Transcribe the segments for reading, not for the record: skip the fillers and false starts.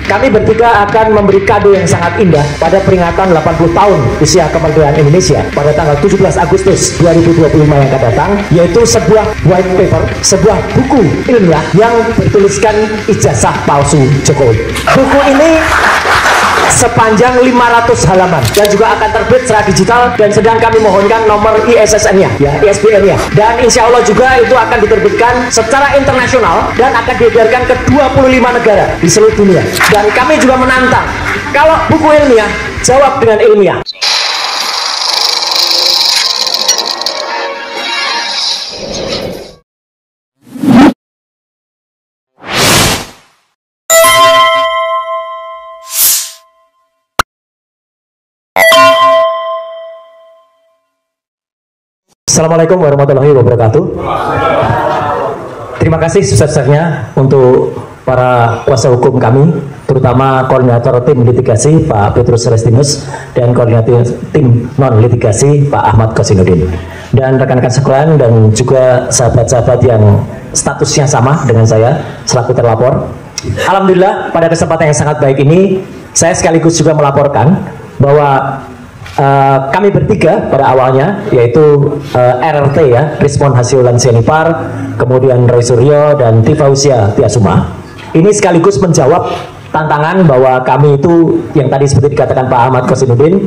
kami bertiga akan memberi kado yang sangat indah pada peringatan 80 tahun usia kemerdekaan Indonesia pada tanggal 17 Agustus 2025 yang akan datang, yaitu sebuah white paper, sebuah buku ilmiah yang bertuliskan ijazah palsu Jokowi. Buku ini sepanjang 500 halaman dan juga akan terbit secara digital dan sedang kami mohonkan nomor ISSN-nya, ya, ISBN-nya. Dan insya Allah juga itu akan diterbitkan secara internasional dan akan diedarkan ke 25 negara di seluruh dunia. Dan kami juga menantang, kalau buku ilmiah, jawab dengan ilmiah. Assalamualaikum warahmatullahi wabarakatuh. Terima kasih sebesar-besarnya untuk para kuasa hukum kami, terutama koordinator tim litigasi Pak Petrus Celestinus dan koordinator tim non litigasi Pak Ahmad Kosinudin, dan rekan-rekan sekalian dan juga sahabat-sahabat yang statusnya sama dengan saya selaku terlapor. Alhamdulillah, pada kesempatan yang sangat baik ini saya sekaligus juga melaporkan bahwa kami bertiga pada awalnya, yaitu RRT ya, Rismon Hasiulan Sianipar, kemudian Roy Suryo dan Tifausia Tiasuma, ini sekaligus menjawab tantangan bahwa kami itu yang tadi seperti dikatakan Pak Ahmad Kosinudin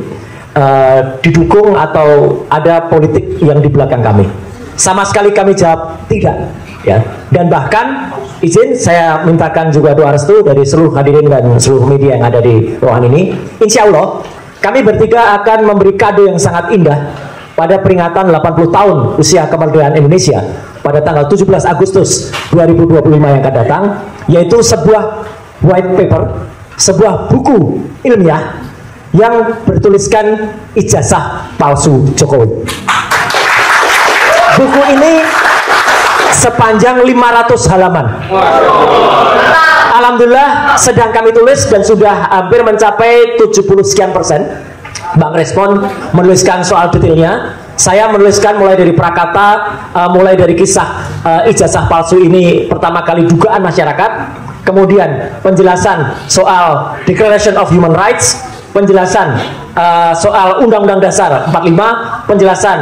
didukung atau ada politik yang di belakang kami. Sama sekali kami jawab tidak ya. Dan bahkan izin saya mintakan juga doa restu dari seluruh hadirin dan seluruh media yang ada di ruangan ini. Insya Allah kami bertiga akan memberi kado yang sangat indah pada peringatan 80 tahun usia kemerdekaan Indonesia pada tanggal 17 Agustus 2025 yang akan datang, yaitu sebuah white paper, sebuah buku ilmiah yang bertuliskan ijazah palsu Jokowi. Buku ini sepanjang 500 halaman. Alhamdulillah sedang kami tulis dan sudah hampir mencapai 70 sekian persen. Bang Respon menuliskan soal detailnya, saya menuliskan mulai dari prakata, mulai dari kisah ijazah palsu ini pertama kali dugaan masyarakat, kemudian penjelasan soal Declaration of Human Rights, penjelasan soal Undang-Undang Dasar 45, penjelasan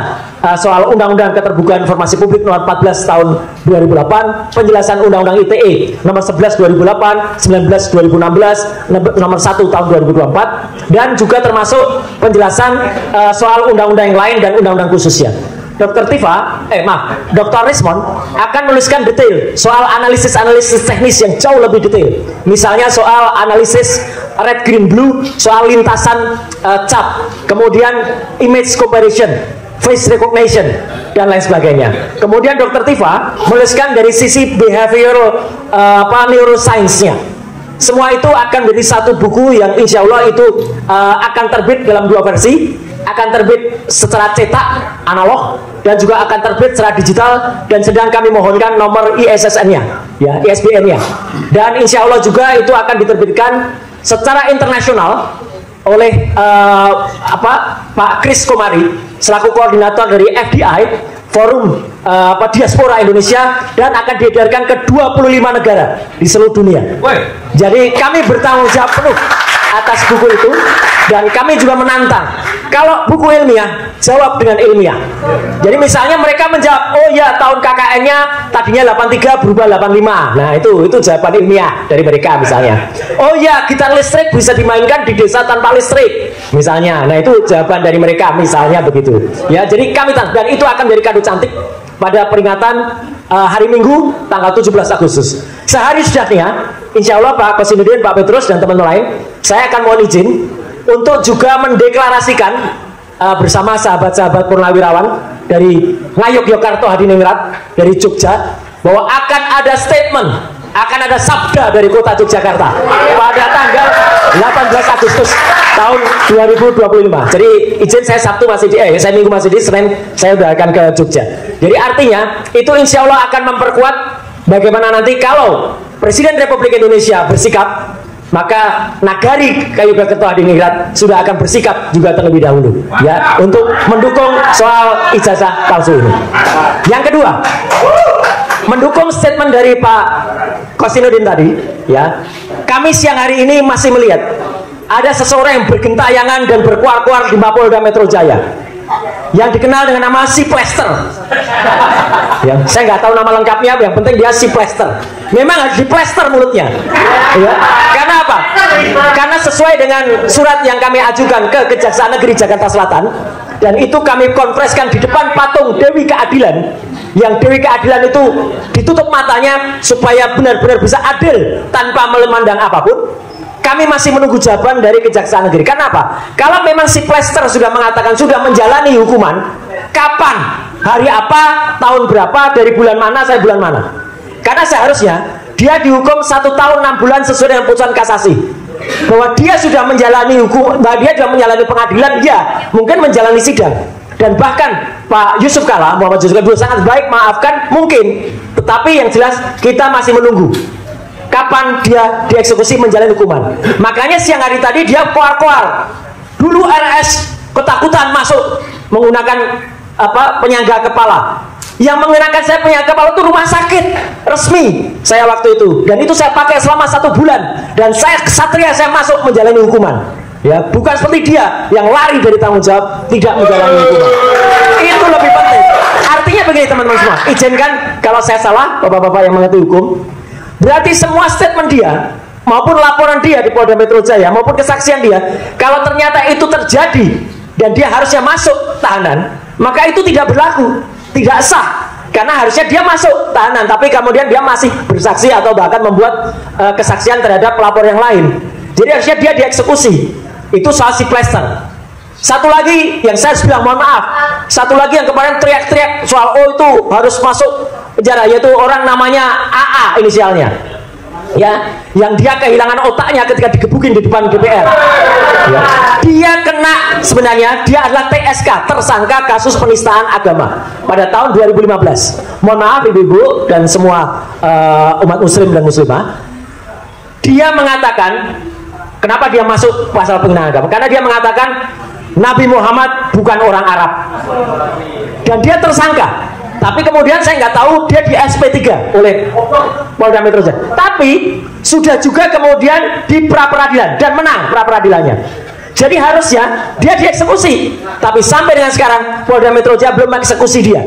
soal Undang-Undang Keterbukaan Informasi Publik nomor 14 tahun 2008, penjelasan Undang-Undang ITE nomor 11 2008, 19 2016, nomor 1 tahun 2024, dan juga termasuk penjelasan soal undang-undang yang lain dan undang-undang khususnya. Dr. Dr. Rismon akan menuliskan detail soal analisis teknis yang jauh lebih detail. Misalnya soal analisis red, green, blue, soal lintasan cap, kemudian image comparison, face recognition, dan lain sebagainya. Kemudian Dr. Tifa menuliskan dari sisi behavioral neuroscience-nya. Semua itu akan menjadi satu buku yang insya Allah itu akan terbit dalam dua versi, akan terbit secara cetak analog dan juga akan terbit secara digital, dan sedang kami mohonkan nomor ISSN-nya, ya, ISBN-nya. Dan insya Allah juga itu akan diterbitkan secara internasional oleh Pak Kris Komari selaku koordinator dari FDI, Forum Diaspora Indonesia, dan akan diedarkan ke 25 negara di seluruh dunia. Jadi kami bertanggung jawab penuh atas buku itu, dan kami juga menantang, kalau buku ilmiah, jawab dengan ilmiah. Jadi misalnya mereka menjawab, oh ya tahun KKN-nya tadinya 83 berubah 85. Nah itu jawaban ilmiah dari mereka misalnya. Oh ya gitar listrik bisa dimainkan di desa tanpa listrik misalnya. Nah itu jawaban dari mereka misalnya begitu. Ya, jadi kami dan itu akan menjadi kado cantik pada peringatan hari Minggu tanggal 17 Agustus. Sehari sudahnya, insya Allah Pak Kosinudin, Pak Petrus, dan teman-teman lain, saya akan mohon izin untuk juga mendeklarasikan bersama sahabat-sahabat purnawirawan dari Ngayogyakarta Hadiningrat, dari Jogja, bahwa akan ada statement, akan ada sabda dari kota Yogyakarta pada tanggal 18 Agustus tahun 2025. Jadi izin saya Sabtu masih saya Minggu masih di, Senin saya udah akan ke Jogja. Jadi artinya itu insya Allah akan memperkuat bagaimana nanti kalau Presiden Republik Indonesia bersikap, maka Nagari Ngayogyakarta Hadiningrat sudah akan bersikap juga terlebih dahulu, ya, untuk mendukung soal ijazah palsu ini. Yang kedua, mendukung statement dari Pak Kosinudin tadi, ya, kami siang hari ini masih melihat ada seseorang yang bergentayangan dan berkuar-kuar di Mapolda Metro Jaya yang dikenal dengan nama si Plester. Ya, saya nggak tahu nama lengkapnya, yang penting dia si Plester. Memang harus diplester mulutnya. Ya. Karena apa? Karena sesuai dengan surat yang kami ajukan ke Kejaksaan Negeri Jakarta Selatan, dan itu kami konfreskan di depan patung Dewi Keadilan, yang Dewi Keadilan itu ditutup matanya supaya benar-benar bisa adil tanpa memandang apapun. Kami masih menunggu jawaban dari Kejaksaan Negeri. Karena apa? Kalau memang si Plester sudah mengatakan sudah menjalani hukuman, kapan, hari apa, tahun berapa, dari bulan mana, saya bulan mana? Karena seharusnya dia dihukum 1 tahun 6 bulan sesuai dengan putusan kasasi. Bahwa dia sudah menjalani hukum, bahwa dia sudah menjalani pengadilan, ya mungkin menjalani sidang. Dan bahkan Pak Yusuf Kalla, Muhammad Yusuf Kalla sangat baik, maafkan, mungkin. Tetapi yang jelas kita masih menunggu kapan dia dieksekusi menjalani hukuman. Makanya siang hari tadi dia koar-koar. Dulu RS ketakutan masuk menggunakan penyangga kepala. Yang mengenakan saya penyangga kepala itu rumah sakit resmi saya waktu itu. Dan itu saya pakai selama 1 bulan. Dan saya kesatria, saya masuk menjalani hukuman. Ya, bukan seperti dia yang lari dari tanggung jawab, tidak menjalani hukuman. Itu lebih penting. Artinya begini teman-teman semua, izinkan kalau saya salah, bapak-bapak yang mengerti hukum. Berarti semua statement dia maupun laporan dia di Polda Metro Jaya maupun kesaksian dia, kalau ternyata itu terjadi dan dia harusnya masuk tahanan, maka itu tidak berlaku, tidak sah. Karena harusnya dia masuk tahanan, tapi kemudian dia masih bersaksi atau bahkan membuat kesaksian terhadap pelapor yang lain. Jadi harusnya dia dieksekusi. Itu soal si Plester. Satu lagi yang saya bilang, mohon maaf, satu lagi yang kemarin teriak-teriak soal itu harus masuk penjara, yaitu orang namanya AA inisialnya, ya, yang dia kehilangan otaknya ketika digebukin di depan DPR. Ya. Dia kena, sebenarnya dia adalah TSK, tersangka kasus penistaan agama pada tahun 2015. Mohon maaf ibu-ibu dan semua umat muslim dan muslimah. Dia mengatakan, kenapa dia masuk pasal penghinaan agama? Karena dia mengatakan Nabi Muhammad bukan orang Arab, dan dia tersangka. Tapi kemudian saya nggak tahu dia di SP3 oleh Polda Metro Jaya. Tapi sudah juga kemudian di pra-peradilan dan menang pra-peradilannya. Jadi harusnya dia dieksekusi. Tapi sampai dengan sekarang Polda Metro Jaya belum mengeksekusi dia.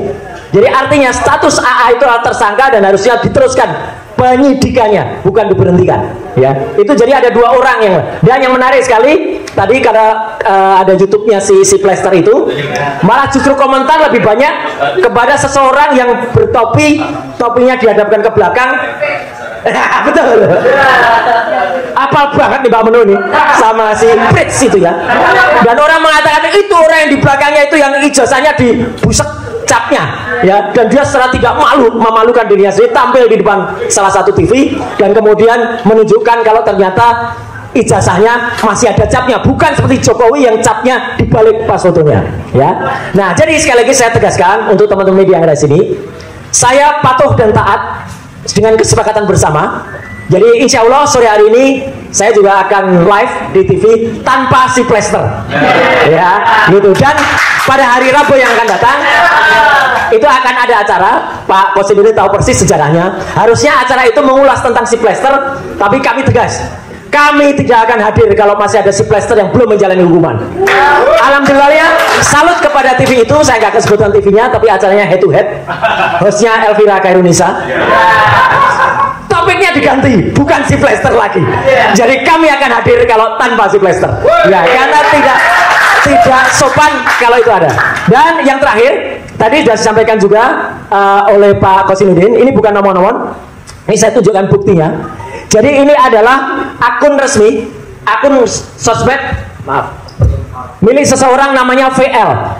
Jadi artinya status AA itu adalah tersangka dan harusnya diteruskan penyidikannya, bukan diberhentikan. Ya, itu jadi ada 2 orang yang, dan yang menarik sekali tadi karena ada YouTube-nya si Plester itu, malah justru komentar lebih banyak kepada seseorang yang bertopi, topinya dihadapkan ke belakang. Betul. Apal banget nih Mbak Menu nih sama si Fritz itu ya. Dan orang mengatakan itu orang yang di belakangnya itu yang ijazahnya dibusek capnya, ya, dan dia secara tidak memalukan dirinya sendiri tampil di depan salah satu TV dan kemudian menunjukkan kalau ternyata ijazahnya masih ada capnya, bukan seperti Jokowi yang capnya dibalik pas fotonya, ya. Nah, jadi sekali lagi saya tegaskan untuk teman-teman media yang ada di sini, saya patuh dan taat dengan kesepakatan bersama. Jadi insya Allah sore hari ini saya juga akan live di TV tanpa si Plester, ya, gitu. Dan pada hari Rabu yang akan datang itu akan ada acara. Pak Kosiduri tahu persis sejarahnya. Harusnya acara itu mengulas tentang si Plester, tapi kami tegas, kami tidak akan hadir kalau masih ada si Plester yang belum menjalani hukuman. Alhamdulillah ya, salut kepada TV itu. Saya nggak kesebutkan TV-nya, tapi acaranya head to head. Hostnya Elvira Khairunisa. Topiknya diganti, bukan si Plester lagi. Jadi kami akan hadir kalau tanpa si Plester. Ya, karena tidak sopan kalau itu ada. Dan yang terakhir, tadi sudah disampaikan juga oleh Pak Kosinudin, ini bukan nomor-nomor. Ini saya tunjukkan buktinya. Jadi ini adalah akun resmi, akun sosmed, maaf, milik seseorang namanya VL.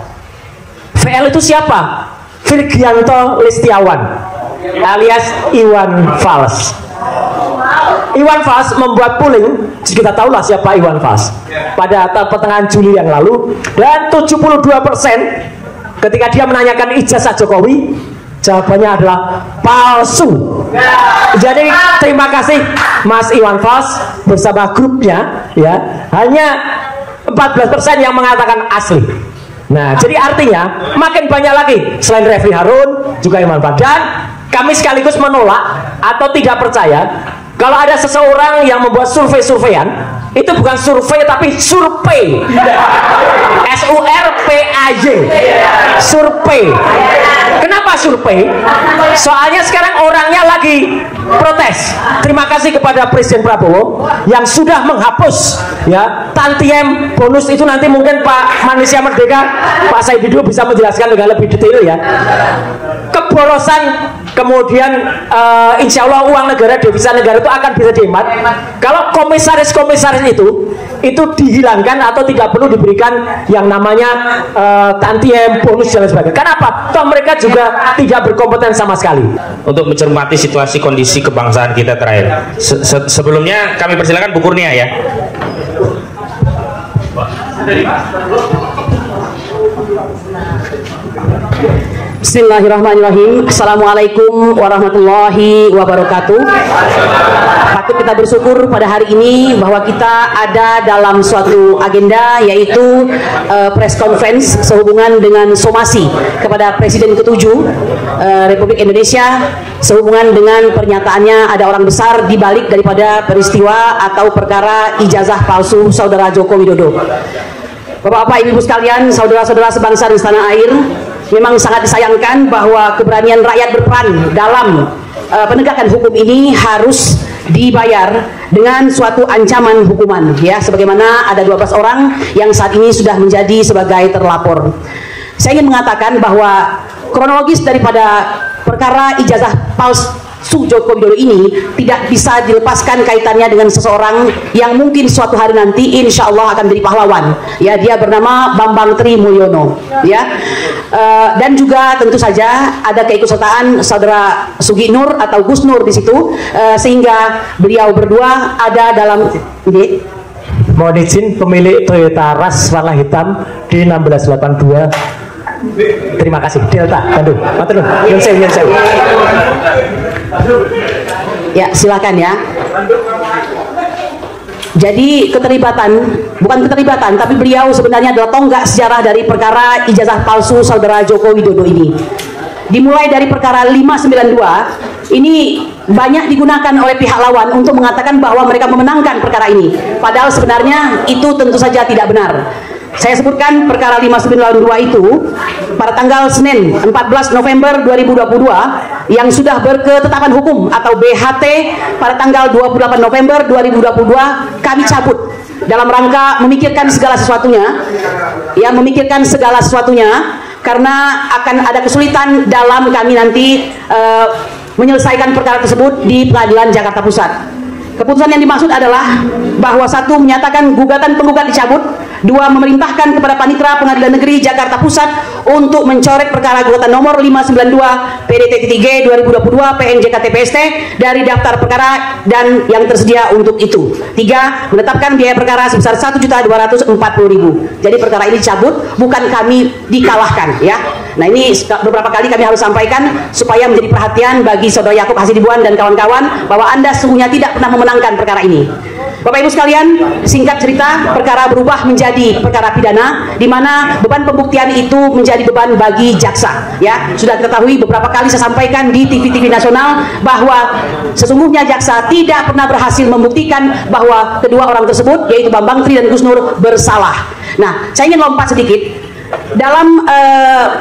VL itu siapa? Virgianto Listiawan alias Iwan Fals. Iwan Fals membuat polling, kita tahulah siapa Iwan Fals, pada pertengahan Juli yang lalu, dan 72% ketika dia menanyakan ijazah Jokowi, jawabannya adalah palsu. Jadi terima kasih Mas Iwan Fals bersama grupnya, ya, hanya 14% yang mengatakan asli. Nah, jadi artinya makin banyak lagi selain Refli Harun juga Iwan Fals. Dan kami sekaligus menolak atau tidak percaya Kalau ada seseorang yang membuat survei-surveian, itu bukan survei tapi survei. SURPAY. Survei. Kenapa survei? Soalnya sekarang orangnya lagi protes. Terima kasih kepada Presiden Prabowo yang sudah menghapus ya tantiem bonus itu. Nanti mungkin Pak Manusia Merdeka, Pak Said Didu bisa menjelaskan dengan lebih detail ya. Keborosan, kemudian insya Allah uang negara, devisa negara itu akan bisa dihemat kalau komisaris-komisaris itu dihilangkan atau tidak perlu diberikan yang namanya tantiem, bonus dan sebagainya. Kenapa? Toh mereka juga tidak berkompeten sama sekali. Untuk mencermati situasi kondisi kebangsaan kita terakhir. Sebelumnya kami persilakan Bu Kurnia ya. Bismillahirrahmanirrahim. Assalamualaikum warahmatullahi wabarakatuh. Patut kita bersyukur pada hari ini bahwa kita ada dalam suatu agenda, yaitu press conference sehubungan dengan somasi kepada Presiden ke-7 Republik Indonesia sehubungan dengan pernyataannya ada orang besar di balik daripada peristiwa atau perkara ijazah palsu Saudara Joko Widodo. Bapak-bapak, ibu-ibu sekalian, saudara-saudara sebangsa dan setanah air, memang sangat disayangkan bahwa keberanian rakyat berperan dalam penegakan hukum ini harus dibayar dengan suatu ancaman hukuman, ya, sebagaimana ada 12 orang yang saat ini sudah menjadi sebagai terlapor. Saya ingin mengatakan bahwa kronologis daripada perkara ijazah palsu Joko Widodo ini tidak bisa dilepaskan kaitannya dengan seseorang yang mungkin suatu hari nanti insya Allah akan menjadi pahlawan, ya. Dia bernama Bambang Tri Mulyono, ya. Dan juga tentu saja ada keikutsertaan Saudara Sugi Nur atau Gus Nur di situ, sehingga beliau berdua ada dalam ini. Mohon izin, pemilik Toyota Rush warna hitam di 1682. Terima kasih, Delta Bandung. Ya, silakan ya. Jadi bukan keterlibatan, tapi beliau sebenarnya adalah tonggak sejarah dari perkara ijazah palsu Saudara Joko Widodo ini. Dimulai dari perkara 592, ini banyak digunakan oleh pihak lawan untuk mengatakan bahwa mereka memenangkan perkara ini. Padahal sebenarnya itu tentu saja tidak benar. Saya sebutkan perkara 592 itu pada tanggal Senin 14 November 2022 yang sudah berketetapan hukum atau BHT pada tanggal 28 November 2022 kami cabut dalam rangka memikirkan segala sesuatunya, ya, karena akan ada kesulitan dalam kami nanti menyelesaikan perkara tersebut di Pengadilan Jakarta Pusat. Keputusan yang dimaksud adalah bahwa 1, menyatakan gugatan penggugat dicabut, 2, memerintahkan kepada Panitera Pengadilan Negeri Jakarta Pusat untuk mencoret perkara gugatan nomor 592 PDT-G 2022 PNJKTPST dari daftar perkara dan yang tersedia untuk itu. 3, menetapkan biaya perkara sebesar 1.240.000. Jadi perkara ini dicabut, bukan kami dikalahkan, ya. Nah, ini beberapa kali kami harus sampaikan supaya menjadi perhatian bagi Saudara Yakub Hasidibuan dan kawan-kawan bahwa Anda sesungguhnya tidak pernah memenangkan perkara ini. Bapak Ibu sekalian, singkat cerita, perkara berubah menjadi perkara pidana, di mana beban pembuktian itu menjadi beban bagi jaksa, ya. Sudah diketahui beberapa kali saya sampaikan di TV-TV nasional bahwa sesungguhnya jaksa tidak pernah berhasil membuktikan bahwa kedua orang tersebut, yaitu Bambang Tri dan Gus Nur, bersalah. Nah, saya ingin lompat sedikit. Dalam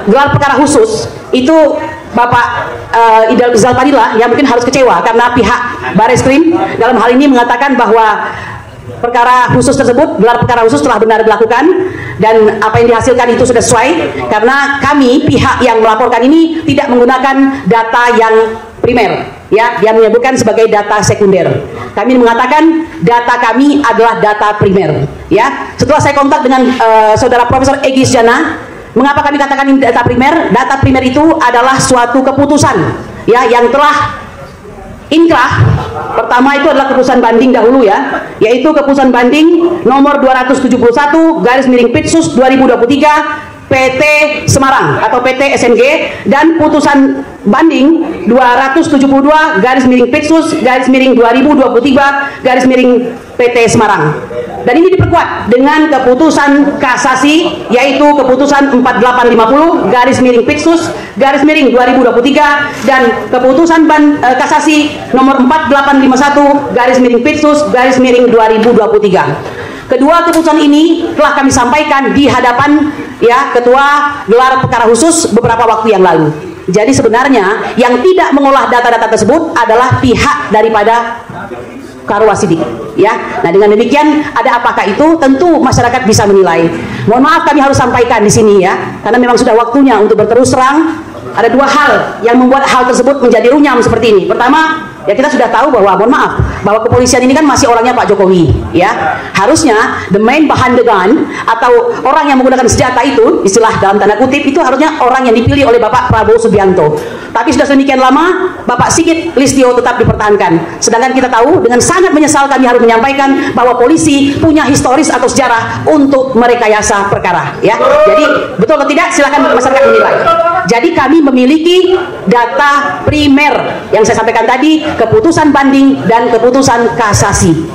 gelar perkara khusus itu Bapak Idal Zalpadilla yang mungkin harus kecewa karena pihak Bareskrim dalam hal ini mengatakan bahwa perkara khusus tersebut, gelar perkara khusus telah benar dilakukan dan apa yang dihasilkan itu sudah sesuai, karena kami pihak yang melaporkan ini tidak menggunakan data yang primer, ya, yang menyebutkan sebagai data sekunder. Kami mengatakan data kami adalah data primer, ya. Setelah saya kontak dengan Saudara Profesor Egy Sujana, mengapa kami katakan ini data primer? Data primer itu adalah suatu keputusan, ya, yang telah inkrah. Pertama itu adalah keputusan banding dahulu, ya, yaitu keputusan banding nomor 271/Pitsus 2023 PT Semarang atau PT SNG, dan putusan banding 272/Pitsus/2023 PT Semarang. Dan ini diperkuat dengan keputusan kasasi, yaitu keputusan 4850/Pitsus/2023 dan keputusan kasasi nomor 4851/Pitsus/2023. Kedua keputusan ini telah kami sampaikan di hadapan Ketua Gelar Perkara Khusus beberapa waktu yang lalu. Jadi sebenarnya yang tidak mengolah data-data tersebut adalah pihak daripada Karwa Sidik, Nah, dengan demikian ada apakah itu? Tentu masyarakat bisa menilai. Mohon maaf kami harus sampaikan di sini karena memang sudah waktunya untuk berterus terang. Ada dua hal yang membuat hal tersebut menjadi runyam seperti ini. Pertama, kita sudah tahu bahwa, mohon maaf, bahwa kepolisian ini kan masih orangnya Pak Jokowi, Harusnya the main behind the gun atau orang yang menggunakan senjata itu, istilah dalam tanda kutip, itu harusnya orang yang dipilih oleh Bapak Prabowo Subianto. Tapi sudah sedemikian lama Bapak Sigit Listio tetap dipertahankan. Sedangkan kita tahu, dengan sangat menyesal kami harus menyampaikan bahwa polisi punya historis atau sejarah untuk merekayasa perkara, Jadi betul atau tidak, silakan masyarakat menilai. Jadi kami memiliki data primer yang saya sampaikan tadi, keputusan banding dan keputusan kasasi,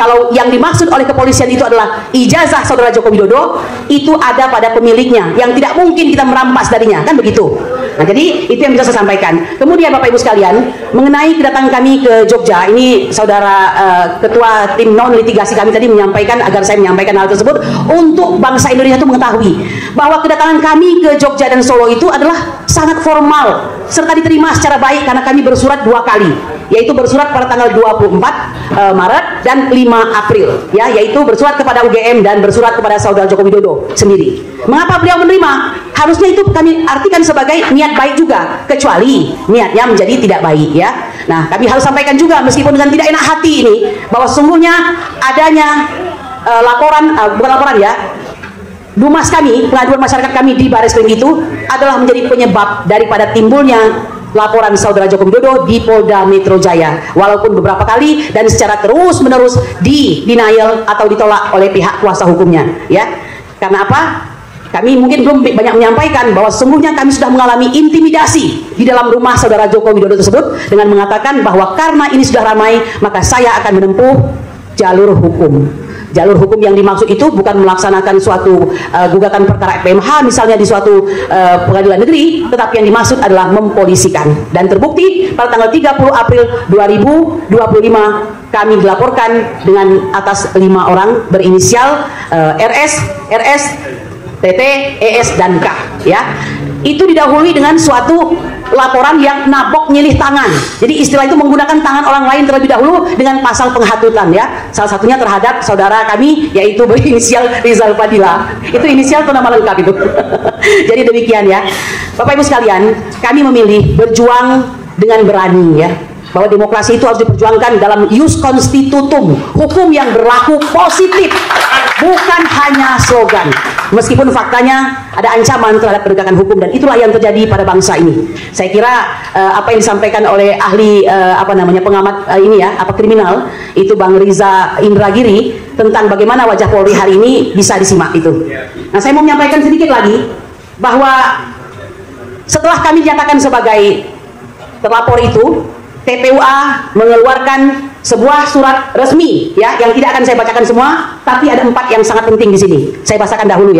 Kalau yang dimaksud oleh kepolisian itu adalah ijazah saudara Joko Widodo, itu ada pada pemiliknya yang tidak mungkin kita merampas darinya, kan begitu. Nah, jadi itu yang bisa saya sampaikan. Kemudian Bapak Ibu sekalian, mengenai kedatangan kami ke Jogja, ini saudara ketua tim non litigasi kami tadi menyampaikan agar saya menyampaikan hal tersebut untuk bangsa Indonesia itu mengetahui bahwa kedatangan kami ke Jogja dan Solo itu adalah sangat formal serta diterima secara baik karena kami bersurat 2 kali, yaitu bersurat pada tanggal 24 Maret dan 5 April, yaitu bersurat kepada UGM dan bersurat kepada saudara Joko Widodo sendiri. Mengapa beliau menerima? Harusnya itu kami artikan sebagai niat baik juga, kecuali niatnya menjadi tidak baik, Nah, kami harus sampaikan juga meskipun dengan tidak enak hati ini bahwa sesungguhnya adanya Dumas kami, pengaduan masyarakat kami di Bareskrim itu adalah menjadi penyebab daripada timbulnya laporan saudara Joko Widodo di Polda Metro Jaya, walaupun beberapa kali dan secara terus-menerus denial atau ditolak oleh pihak kuasa hukumnya, Karena apa? Kami mungkin belum banyak menyampaikan bahwa sesungguhnya kami sudah mengalami intimidasi di dalam rumah saudara Joko Widodo tersebut dengan mengatakan bahwa karena ini sudah ramai, maka saya akan menempuh jalur hukum. Jalur hukum yang dimaksud itu bukan melaksanakan suatu gugatan perkara PMH misalnya di suatu pengadilan negeri, tetapi yang dimaksud adalah mempolisikan. Dan terbukti pada tanggal 30 April 2025 kami dilaporkan dengan atas 5 orang berinisial RS, TT, ES, dan K, Itu didahului dengan suatu laporan yang nabok nyilih tangan. Jadi istilah itu menggunakan tangan orang lain terlebih dahulu dengan pasal penghatutan, Salah satunya terhadap saudara kami, yaitu berinisial Rizal Fadila. Itu inisial atau nama lengkap itu. Jadi demikian, Bapak Ibu sekalian, kami memilih berjuang dengan berani, bahwa demokrasi itu harus diperjuangkan dalam ius constitutum, hukum yang berlaku positif, bukan hanya slogan. Meskipun faktanya ada ancaman terhadap penegakan hukum, dan itulah yang terjadi pada bangsa ini. Saya kira apa yang disampaikan oleh ahli pengamat kriminal itu Bang Riza Indragiri tentang bagaimana wajah Polri hari ini bisa disimak itu. Nah, saya mau menyampaikan sedikit lagi bahwa setelah kami dinyatakan sebagai terlapor itu, TPUA mengeluarkan sebuah surat resmi, yang tidak akan saya bacakan semua, tapi ada 4 yang sangat penting di sini. Saya bacakan dahulu,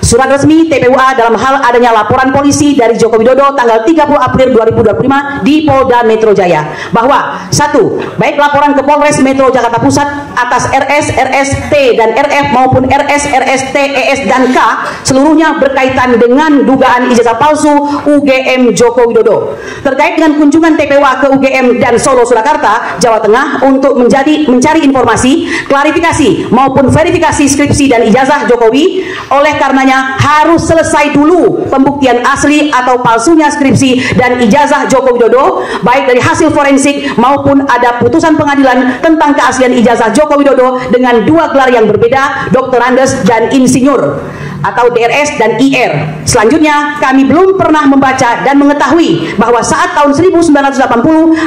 Surat resmi TPUA dalam hal adanya laporan polisi dari Joko Widodo tanggal 30 April 2025 di Polda Metro Jaya bahwa 1. Baik laporan ke Polres Metro Jakarta Pusat atas RS, RST dan RF maupun RS, RST, ES dan K seluruhnya berkaitan dengan dugaan ijazah palsu UGM Joko Widodo. Terkait dengan kunjungan TPUA ke UGM dan Solo Surakarta, Jawa Tengah untuk mencari informasi, klarifikasi maupun verifikasi skripsi dan ijazah Jokowi. Oleh karenanya harus selesai dulu pembuktian asli atau palsunya skripsi dan ijazah Joko Widodo, baik dari hasil forensik maupun ada putusan pengadilan tentang keaslian ijazah Joko Widodo dengan 2 gelar yang berbeda, Dr. Andes dan Insinyur. atau DRS dan IR. Selanjutnya, kami belum pernah membaca dan mengetahui bahwa saat tahun 1980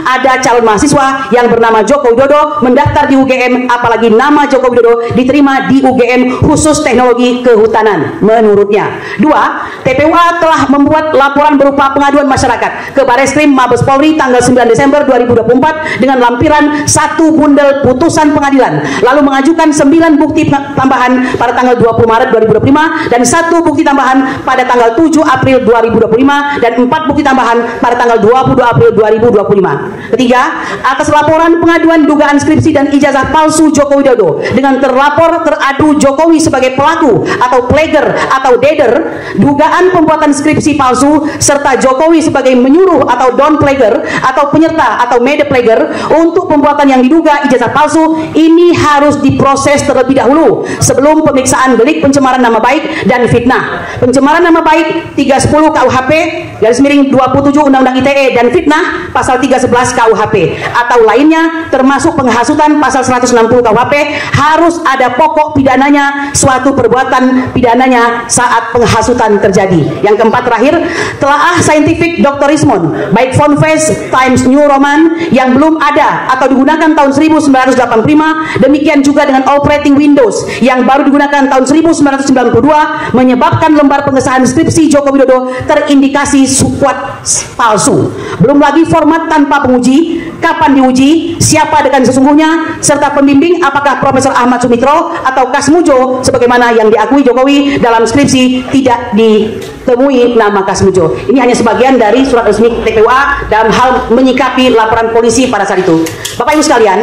ada calon mahasiswa yang bernama Joko Widodo mendaftar di UGM, apalagi nama Joko Widodo diterima di UGM khusus teknologi kehutanan menurutnya. 2. TPUA telah membuat laporan berupa pengaduan masyarakat ke Bareskrim Mabes Polri tanggal 9 Desember 2024 dengan lampiran 1 bundel putusan pengadilan, lalu mengajukan 9 bukti tambahan pada tanggal 20 Maret 2025 dan 1 bukti tambahan pada tanggal 7 April 2025 dan 4 bukti tambahan pada tanggal 22 April 2025. Ketiga, atas laporan pengaduan dugaan skripsi dan ijazah palsu Joko Widodo dengan terlapor teradu Jokowi sebagai pelaku atau plagier atau dader, dugaan pembuatan skripsi palsu serta Jokowi sebagai menyuruh atau don plagier atau penyerta atau mede plagier untuk pembuatan yang diduga ijazah palsu, ini harus diproses terlebih dahulu sebelum pemeriksaan delik pencemaran nama baik dan fitnah. Pencemaran nama baik 310 KUHP /27 Undang-Undang ITE dan fitnah pasal 311 KUHP atau lainnya termasuk penghasutan pasal 160 KUHP harus ada pokok pidananya, suatu perbuatan pidananya saat penghasutan terjadi. Yang keempat terakhir, telaah saintifik Dr. Rismond baik font face Times New Roman yang belum ada atau digunakan tahun 1985, demikian juga dengan operating Windows yang baru digunakan tahun 1992 menyebabkan lembar pengesahan skripsi Joko Widodo terindikasi kuat palsu. Belum lagi format tanpa penguji, kapan diuji, siapa dengan sesungguhnya, serta pembimbing apakah Profesor Ahmad Sumitro atau Kasmujo sebagaimana yang diakui Jokowi dalam skripsi tidak ditemui nama Kasmujo. Ini hanya sebagian dari surat resmi TPUA dalam hal menyikapi laporan polisi pada saat itu. Bapak Ibu sekalian,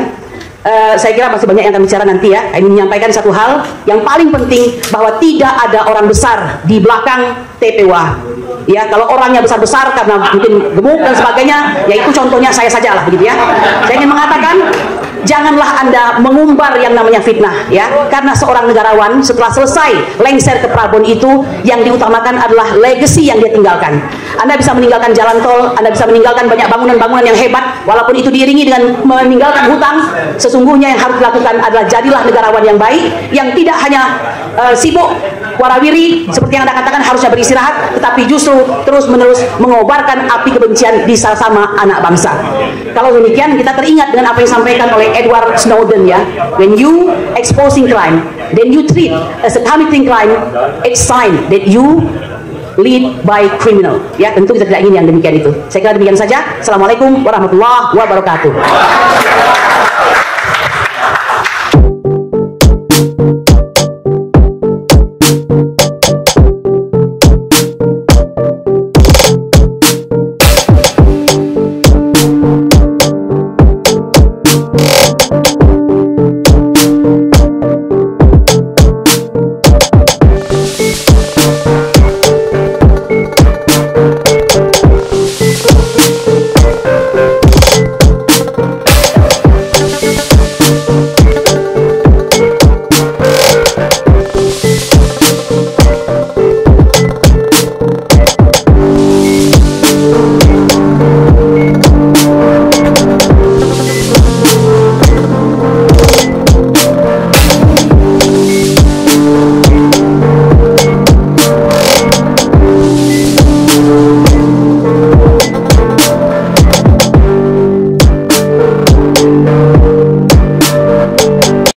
saya kira masih banyak yang akan bicara nanti ya. Ini menyampaikan satu hal yang paling penting, bahwa tidak ada orang besar di belakang TPUA. Ya, kalau orangnya besar-besar karena mungkin gemuk dan sebagainya, ya itu contohnya saya saja lah begitu ya. Saya ingin mengatakan, janganlah Anda mengumbar yang namanya fitnah ya, karena seorang negarawan setelah selesai lengser ke Prabon itu yang diutamakan adalah legacy yang dia tinggalkan. Anda bisa meninggalkan jalan tol, Anda bisa meninggalkan banyak bangunan-bangunan yang hebat, walaupun itu diiringi dengan meninggalkan hutang. Sesungguhnya yang harus dilakukan adalah jadilah negarawan yang baik, yang tidak hanya sibuk warawiri seperti yang Anda katakan harusnya beristirahat, tetapi justru terus-menerus mengobarkan api kebencian di sesama anak bangsa. Kalau demikian, kita teringat dengan apa yang disampaikan oleh Edward Snowden ya, when you exposing crime, then you treat as a committing crime, it's sign that you lead by criminal. Ya, tentu kita tidak ingin yang demikian itu. Saya kira demikian saja. Assalamualaikum warahmatullahi wabarakatuh.